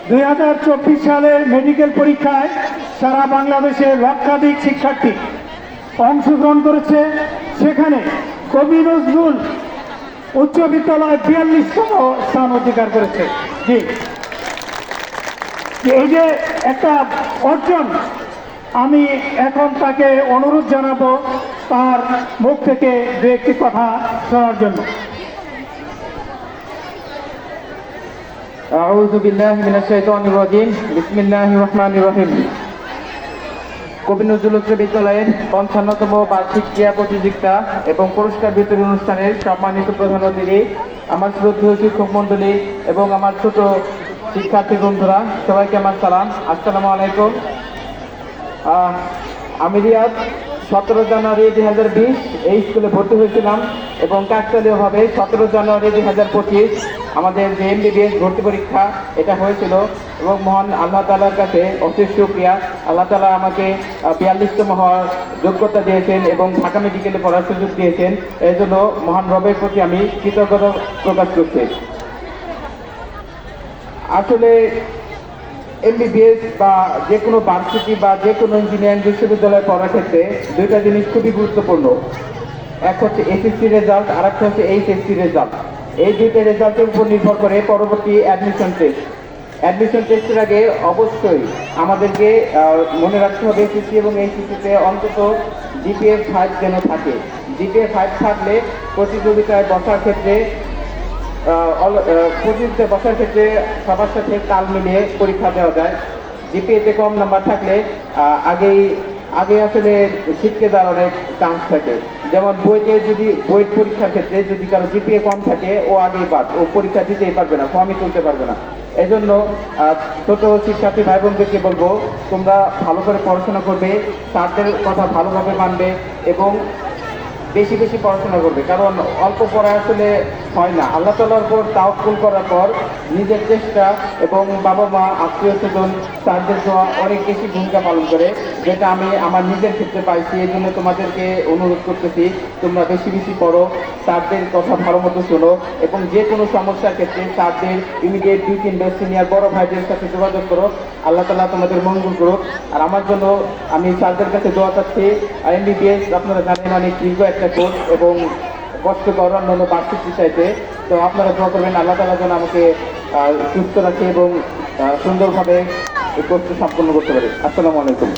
2024 সালের মেডিকেল পরীক্ষায় সারা বাংলাদেশের লক্ষাধিক শিক্ষার্থী অংশগ্রহণ করেছে। সেখানে কবি নজরুল উচ্চ বিদ্যালয় 42তম স্থান অধিকার করেছে। জি, এই যে একটা অর্জন, আমি এখন তাকে অনুরোধ জানাবো তার মুখ থেকে দু একটি কথা শোনার জন্য। আউযু বিল্লাহি মিনাশ শাইতানির রাজিম। বিসমিল্লাহির রহমানির রহিম। কবি নজরুল উচ্চ বিদ্যালয়ের 55তম বার্ষিক ক্রীড়া প্রতিযোগিতা এবং পুরস্কার বিতরণ অনুষ্ঠানের সম্মানিত প্রধান অতিথি, আমার শ্রদ্ধেয় শিক্ষক মণ্ডলী এবং আমার ছোট শিক্ষার্থী বন্ধুরা, সবাইকে আমার সালাম। আসসালামু আলাইকুম। আমি রিয়াদ 17 জানুয়ারি 2020 এই স্কুলে ভর্তি হয়েছিলাম এবং কাকতালীয়ভাবে 17 জানুয়ারি 2025 আমাদের যে MBBS ভর্তি পরীক্ষা এটা হয়েছিল এবং মহান আল্লাহ তাআলার কাছে অশেষ শুকরিয়া। আল্লাহ তাআলা আমাকে 42তম হওয়ার যোগ্যতা দিয়েছেন এবং ঢাকা মেডিকেলে পড়ার সুযোগ দিয়েছেন। এই জন্য মহান রবের প্রতি আমি কৃতজ্ঞতা প্রকাশ করছি। আসলে MBBS বা যে কোনো ভার্সিটি বা যে কোনো ইঞ্জিনিয়ারিং বিশ্ববিদ্যালয়ে পড়ার ক্ষেত্রে দুইটা জিনিস খুবই গুরুত্বপূর্ণ। এক হচ্ছে SSC রেজাল্ট, আর একটা হচ্ছে HSC রেজাল্ট। এই দুইটা রেজাল্টের উপর নির্ভর করে পরবর্তী অ্যাডমিশন টেস্ট। অ্যাডমিশন টেস্টের আগে অবশ্যই আমাদেরকে মনে রাখতে হবে SSC এবং HSCতে অন্তত GPA 5 যেন থাকে। GPA 5 থাকলে প্রতিযোগিতায় বসার ক্ষেত্রে সবার সাথে তাল মিলিয়ে পরীক্ষা দেওয়া যায়। জিপিএতে কম নাম্বার থাকলে আগে আসলে ছিটকে দেওয়ার অনেক চান্স থাকে। যেমন বইয়ের পরীক্ষার ক্ষেত্রে যদি কারো জিপিএ কম থাকে, ও আগেই বাদ, ও পরীক্ষা দিতেই পারবে না, ফর্মই তুলতে পারবে না। এই জন্য ছোট শিক্ষার্থী ভাই বোনদেরকে বলবো, তোমরা ভালো করে পড়াশোনা করবে, স্যারদের কথা ভালোভাবে মানবে এবং বেশি বেশি পড়াশোনা করবে। কারণ অল্প পড়া আসলে হয় না। আল্লাহ তাআলার উপর তাওয়াক্কুল করার পর নিজের চেষ্টা এবং বাবা মা, আত্মীয় স্বজন, স্যারদের দোয়া অনেক বেশি ভূমিকা পালন করে, যেটা আমি আমার নিজের ক্ষেত্রে পাইছি। এই জন্য তোমাদেরকে অনুরোধ করতেছি, তোমরা বেশি বেশি পড়ো, স্যারদের কথা ভালো মতো শোনো এবং যে কোনো সমস্যার ক্ষেত্রে স্যারদের ইমিডিয়েট 2-3 বেস্ট সিনিয়র বড় ভাইদের সাথে যোগাযোগ করো। আল্লাহ তাআলা তোমাদের মঙ্গল করুক। আর আমার জন্য আমি স্যারদের কাছে দোয়া চাচ্ছি। MBBS আপনারা জানেন অনেক দীর্ঘ একটা কোর্স এবং কষ্টকর অন্যান্য ভার্সিটি চাইতে। তো আপনারা দোয়া করবেন আল্লাহ তাআলা যেন আমাকে সুস্থ রাখে এবং সুন্দরভাবে এই কোর্সটি সম্পন্ন করতে পারে। আসসালামু আলাইকুম।